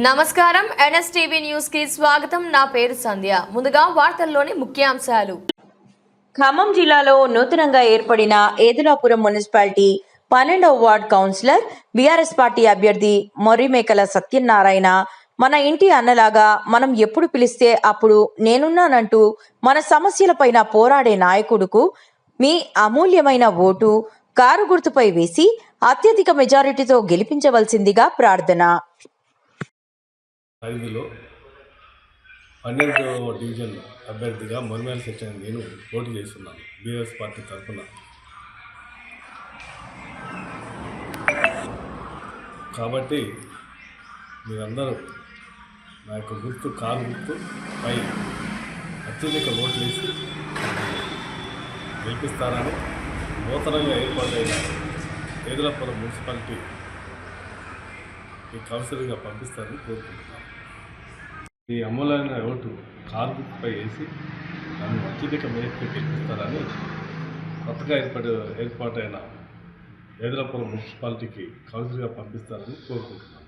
నమస్కారం NSTV news కి స్వాగతం. నా పేరు సంధ్య. ముందుగా వార్తల్లోని ముఖ్యాంశాలు. ఖమ్మం జిల్లాలో నూతనంగా ఏర్పడిన ఏదులాపురం మున్సిపాలిటీ 12వ వార్డ్ కౌన్సిలర్ బీఆర్ఎస్ పార్టీ అభ్యర్థి మొర్రిమేకల సత్యనారాయణ మన ఇంటి అన్నలాగా మనం ఎప్పుడు పిలిస్తే అప్పుడు నేనున్నానంటూ మన సమస్యలపైన పోరాడే నాయకుడుకు మీ అమూల్యమైన ఓటు కారు గుర్తుపై వేసి అత్యధిక మెజారిటీతో గెలిపించవలసిందిగా ప్రార్థన. 5లో 12వ డివిజన్ అభ్యర్థిగా మొర్రిమేకల సత్యనారాయణ నేను పోటీ చేస్తున్నాను బీఆర్ఎస్ పార్టీ తరఫున. కాబట్టి మీరందరూ నా యొక్క గుర్తు కారు గుర్తు పై అత్యధిక ఓట్లు వేసి గెలిపిస్తారని నూతనంగా ఏర్పాటైన ఏదులాపురం మున్సిపాలిటీ ఈ కౌన్సిలర్గా పంపిస్తారని కోరుకుంటున్నాను. ఈ అమూల్యమైన ఓటు కారు గుర్తుపై వేసి నన్ను అత్యధిక మేరకు గెలిపిస్తారని కొత్తగా ఏర్పాటైన ఏదులాపురం మున్సిపాలిటీకి కౌన్సిలర్గా పంపిస్తారని కోరుకుంటున్నాను.